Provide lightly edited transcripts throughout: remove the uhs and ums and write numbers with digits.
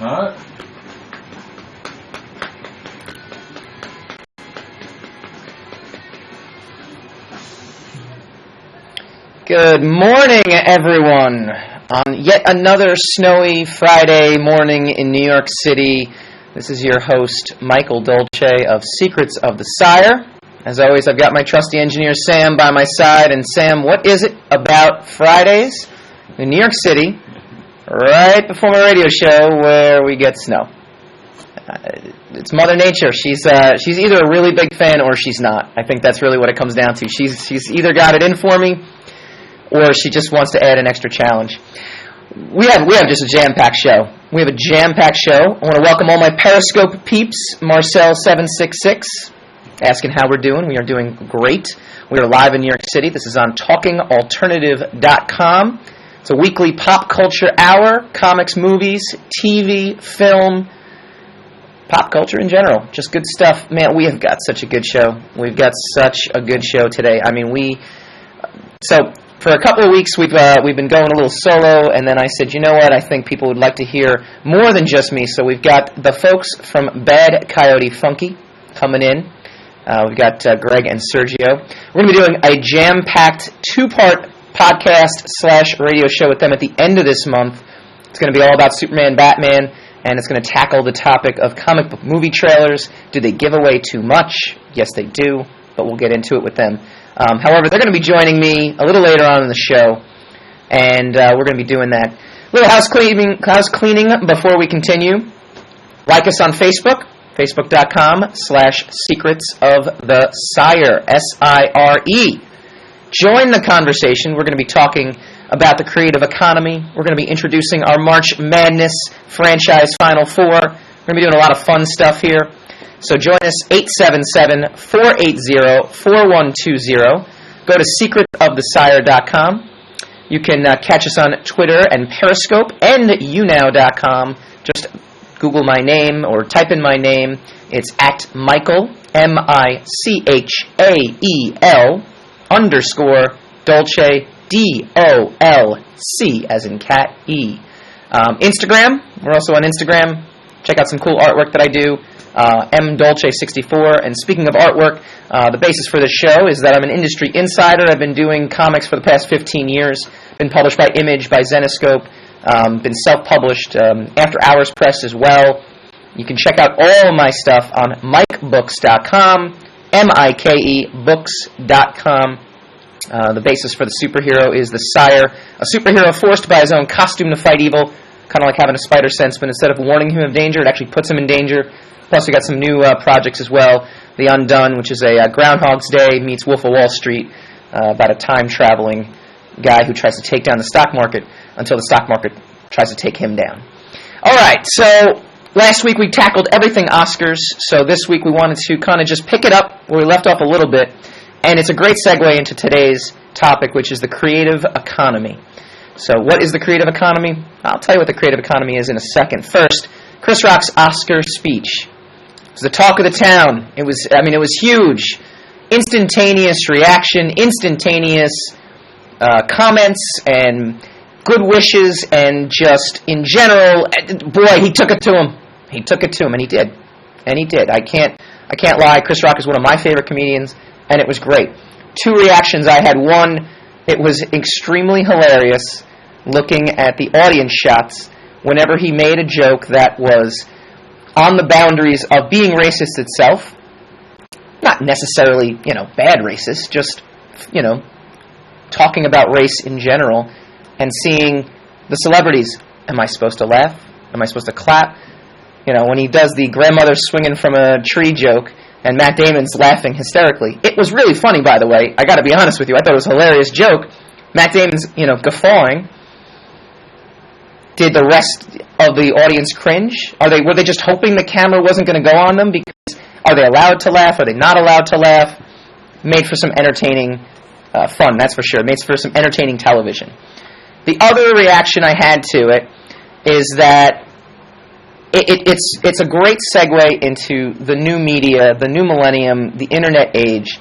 Alright. Good morning, everyone. On yet another snowy Friday morning in New York City, this is your host, Michael Dolce of Secrets of the Sire. As always, I've got my trusty engineer, Sam, by my side. And Sam, what is it about Fridays in New York City, right before my radio show, where we get snow? It's Mother Nature. She's either a really big fan or she's not. I think that's really what it comes down to. She's either got it in for me, or she just wants to add an extra challenge. We have just a jam-packed show. We have a jam-packed show. I want to welcome all my Periscope peeps. Marcel766, asking how we're doing. We are doing great. We are live in New York City. This is on TalkingAlternative.com. It's a weekly pop culture hour, comics, movies, TV, film, pop culture in general. Just good stuff. Man, we have got such a good show. We've got such a good show today. I mean, for a couple of weeks, we've been going a little solo, and then I said, you know what, I think people would like to hear more than just me, so we've got the folks from Bad Coyote Funky coming in. We've got Greg and Sergio. We're going to be doing a jam-packed two-part podcast/radio show with them at the end of this month. It's going to be all about Superman, Batman, and it's going to tackle the topic of comic book movie trailers. Do they give away too much? Yes, they do, but we'll get into it with them. However, they're going to be joining me a little later on in the show, and we're going to be doing that. Little house cleaning before we continue. Like us on Facebook, facebook.com/Secrets of the Sire, S-I-R-E. Join the conversation. We're going to be talking about the creative economy. We're going to be introducing our March Madness franchise Final Four. We're going to be doing a lot of fun stuff here. So join us, 877-480-4120. Go to secretofthesire.com. You can catch us on Twitter and Periscope and younow.com. Just Google my name or type in my name. It's at Michael, M-I-C-H-A-E-L, _Dolce, D-O-L-C, as in cat, E. Instagram, we're also on Instagram. Check out some cool artwork that I do. mdolce64. And speaking of artwork, the basis for this show is that I'm an industry insider. I've been doing comics for the past 15 years. Been published by Image, by Zenescope. Been self-published, After Hours Press as well. You can check out all my stuff on mikebooks.com, M-I-K-E books.com. The basis for the superhero is the Sire, a superhero forced by his own costume to fight evil, kind of like having a spider sense, but instead of warning him of danger, it actually puts him in danger. Plus, we got some new projects as well. The Undone, which is a Groundhog's Day meets Wolf of Wall Street, about a time-traveling guy who tries to take down the stock market until the stock market tries to take him down. All right, so last week we tackled everything Oscars, so this week we wanted to kind of just pick it up where we left off a little bit, and it's a great segue into today's topic, which is the creative economy. So what is the creative economy? I'll tell you what the creative economy is in a second. First, Chris Rock's Oscar speech. It was the talk of the town. It was huge. Instantaneous reaction, instantaneous comments and good wishes, and just in general, boy, he took it to him. He took it to him, and he did. I can't lie. Chris Rock is one of my favorite comedians, and it was great. Two reactions I had. One, it was extremely hilarious looking at the audience shots whenever he made a joke that was on the boundaries of being racist itself. Not necessarily, bad racist, just, talking about race in general, and seeing the celebrities. Am I supposed to laugh? Am I supposed to clap? When he does the grandmother swinging from a tree joke, and Matt Damon's laughing hysterically. It was really funny, by the way. I got to be honest with you. I thought it was a hilarious joke. Matt Damon's, guffawing. Did the rest of the audience cringe? Were they just hoping the camera wasn't going to go on them? Because are they allowed to laugh? Are they not allowed to laugh? Made for some entertaining fun, that's for sure. Made for some entertaining television. The other reaction I had to it is that it's a great segue into the new media, the new millennium, the internet age.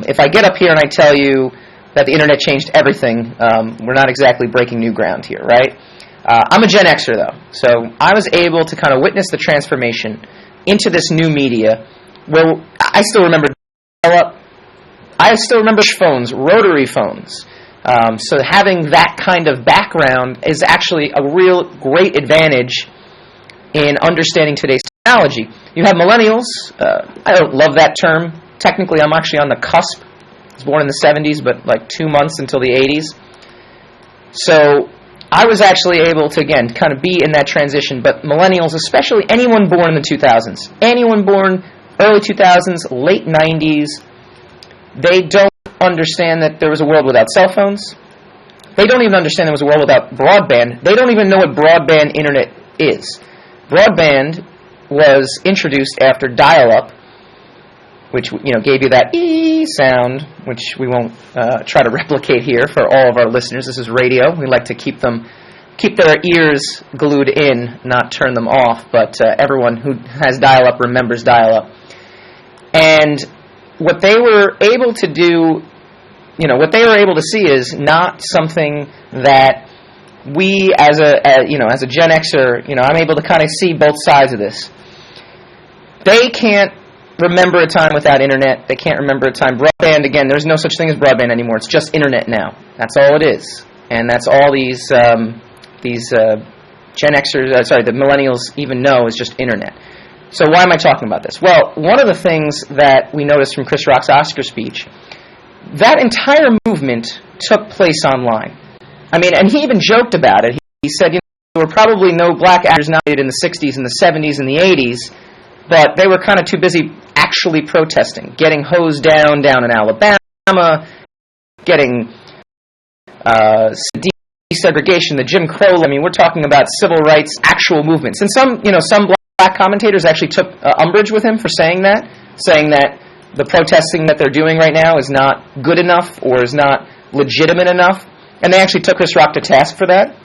If I get up here and I tell you that the internet changed everything, we're not exactly breaking new ground here, right? I'm a Gen Xer, though, so I was able to kind of witness the transformation into this new media where I still remember dial-up. I still remember phones, rotary phones. So having that kind of background is actually a real great advantage in understanding today's technology. You have millennials. I don't love that term. Technically, I'm actually on the cusp. I was born in the 70s, but like 2 months until the 80s. So I was actually able to, again, kind of be in that transition. But millennials, especially anyone born in the 2000s, anyone born early 2000s, late 90s, they don't understand that there was a world without cell phones. They don't even understand there was a world without broadband. They don't even know what broadband internet is. Broadband was introduced after dial-up, which gave you that ee sound, which we won't try to replicate here for all of our listeners. This is radio. We like to keep their ears glued in, not turn them off. But everyone who has dial-up remembers dial-up. And what they were able to do, what they were able to see is not something that we, as a Gen Xer, I'm able to kind of see both sides of this. They can't remember a time without internet. They can't remember a time. Broadband, again, there's no such thing as broadband anymore. It's just internet now. That's all it is. And that's all these Gen Xers, the millennials even know is just internet. So why am I talking about this? Well, one of the things that we noticed from Chris Rock's Oscar speech, that entire movement took place online. And he even joked about it. He said, there were probably no black actors nominated in the 60s and the 70s and the 80s, but they were kind of too busy actually protesting, getting hosed down in Alabama, getting desegregation, the Jim Crow. We're talking about civil rights, actual movements. And some black commentators actually took umbrage with him for saying that the protesting that they're doing right now is not good enough or is not legitimate enough. And they actually took Chris Rock to task for that.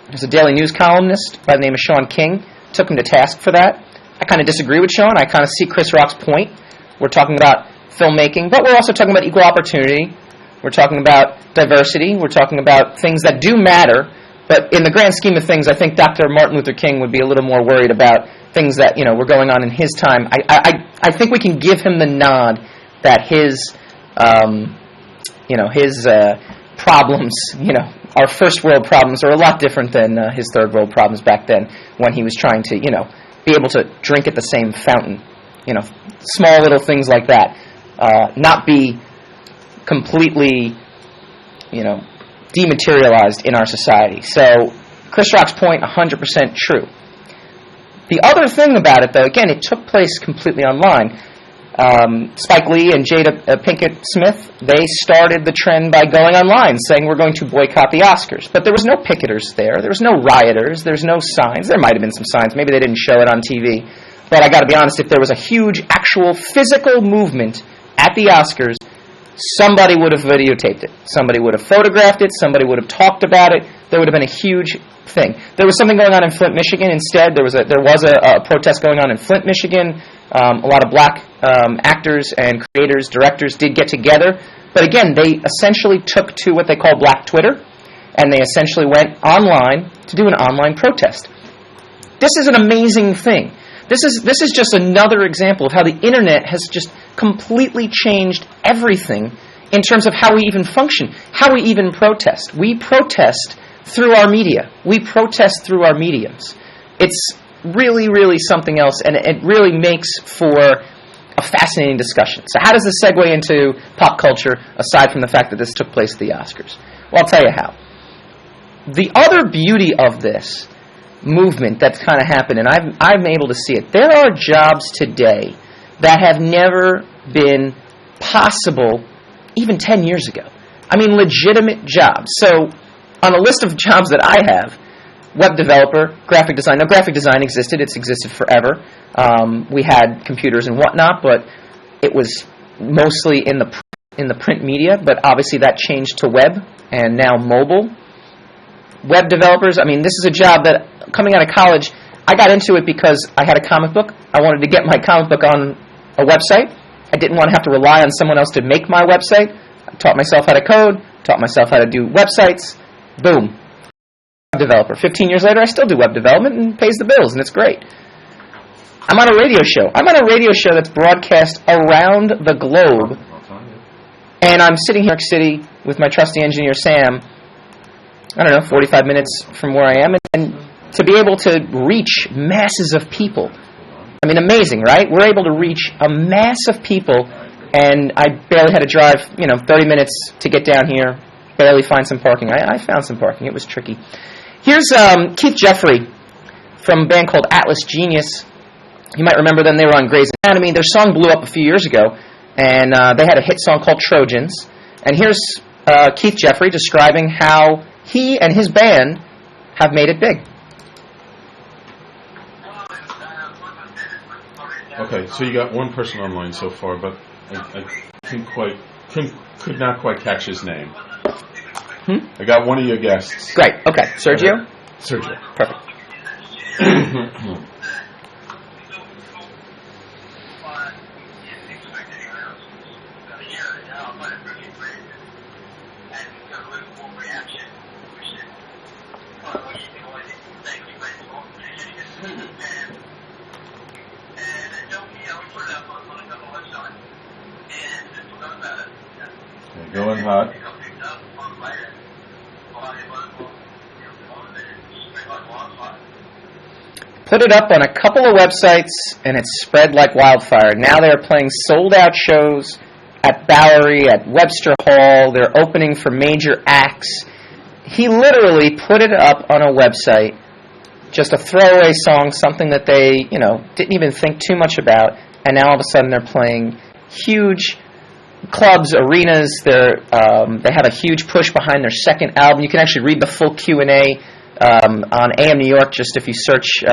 There's a Daily News columnist by the name of Sean King, took him to task for that. I kind of disagree with Sean. I kind of see Chris Rock's point. We're talking about filmmaking, but we're also talking about equal opportunity. We're talking about diversity. We're talking about things that do matter. But in the grand scheme of things, I think Dr. Martin Luther King would be a little more worried about things that were going on in his time. I think we can give him the nod that his problems, our first world problems, are a lot different than his third world problems back then when he was trying to be able to drink at the same fountain. Small little things like that, not be completely dematerialized in our society. So Chris Rock's point, 100% true. The other thing about it, though, again, it took place completely online. Spike Lee and Jada Pinkett Smith, they started the trend by going online, saying we're going to boycott the Oscars. But there was no picketers there. There was no rioters. There's no signs. There might have been some signs. Maybe they didn't show it on TV. But I got to be honest, if there was a huge, actual, physical movement at the Oscars, somebody would have videotaped it. Somebody would have photographed it. Somebody would have talked about it. There would have been a huge thing. There was something going on in Flint, Michigan. Instead, there was a protest going on in Flint, Michigan. A lot of black actors and creators, directors did get together. But again, they essentially took to what they call Black Twitter, and they essentially went online to do an online protest. This is an amazing thing. This is just another example of how the internet has just completely changed everything in terms of how we even function, how we even protest. We protest through our media. We protest through our mediums. It's really, really something else, and it really makes for a fascinating discussion. So how does this segue into pop culture, aside from the fact that this took place at the Oscars? Well, I'll tell you how. The other beauty of this movement that's kind of happened, and I'm able to see it, there are jobs today that have never been possible even 10 years ago. Legitimate jobs. So on a list of jobs that I have, web developer, graphic design. Now, graphic design existed. It's existed forever. We had computers and whatnot, but it was mostly in the print media, but obviously that changed to web and now mobile. Web developers, this is a job that, coming out of college, I got into it because I had a comic book. I wanted to get my comic book on a website. I didn't want to have to rely on someone else to make my website. I taught myself how to code, taught myself how to do websites. Boom. developer. 15 years later, I still do web development and pays the bills, and it's great. I'm on a radio show. I'm on a radio show that's broadcast around the globe, and I'm sitting here in New York City with my trusty engineer, Sam, 45 minutes from where I am, and to be able to reach masses of people. I mean, amazing, right? We're able to reach a mass of people, and I barely had to drive, 30 minutes to get down here, barely find some parking. I found some parking. It was tricky. Here's Keith Jeffrey from a band called Atlas Genius. You might remember them. They were on Grey's Anatomy. Their song blew up a few years ago, and they had a hit song called Trojans. And here's Keith Jeffrey describing how he and his band have made it big. Okay, so you got one person online so far, but I could not quite catch his name. I got one of your guests. Great. Okay. Sergio? Sergio. Perfect. Going hot. Put it up on a couple of websites, and it spread like wildfire. Now they're playing sold-out shows at Bowery, at Webster Hall. They're opening for major acts. He literally put it up on a website, just a throwaway song, something that they, didn't even think too much about, and now all of a sudden they're playing huge clubs, arenas. They have a huge push behind their second album. You can actually read the full Q&A on AM New York, just if you search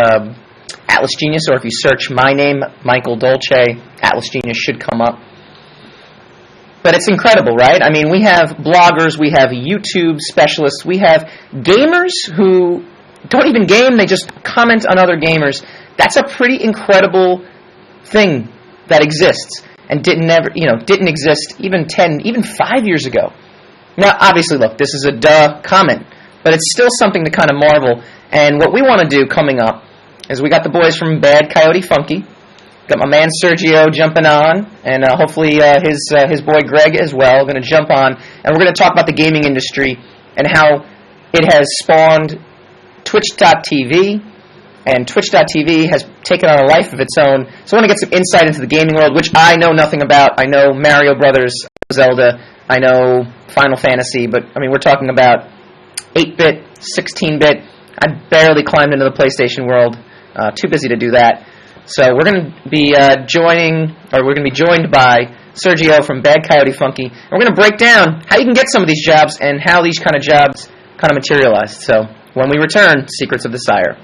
Atlas Genius, or if you search my name, Michael Dolce, Atlas Genius should come up. But it's incredible, right? I mean, we have bloggers, we have YouTube specialists, we have gamers who don't even game, they just comment on other gamers. That's a pretty incredible thing that exists and didn't exist even 5 years ago. Now, obviously, look, this is a duh comment, but it's still something to kind of marvel. And what we want to do coming up is we got the boys from Bad Coyote Funky, got my man Sergio jumping on, and hopefully his boy Greg as well going to jump on, and we're going to talk about the gaming industry and how it has spawned Twitch.tv, and Twitch.tv has taken on a life of its own. So I want to get some insight into the gaming world, which I know nothing about. I know Mario Brothers, Zelda, I know Final Fantasy, but I mean, we're talking about 8-bit, 16-bit. I barely climbed into the PlayStation world. Too busy to do that. So we're going to be joined by Sergio from Bad Coyote Funky, and we're going to break down how you can get some of these jobs and how these kind of jobs kind of materialize. So when we return, Secrets of the Sire.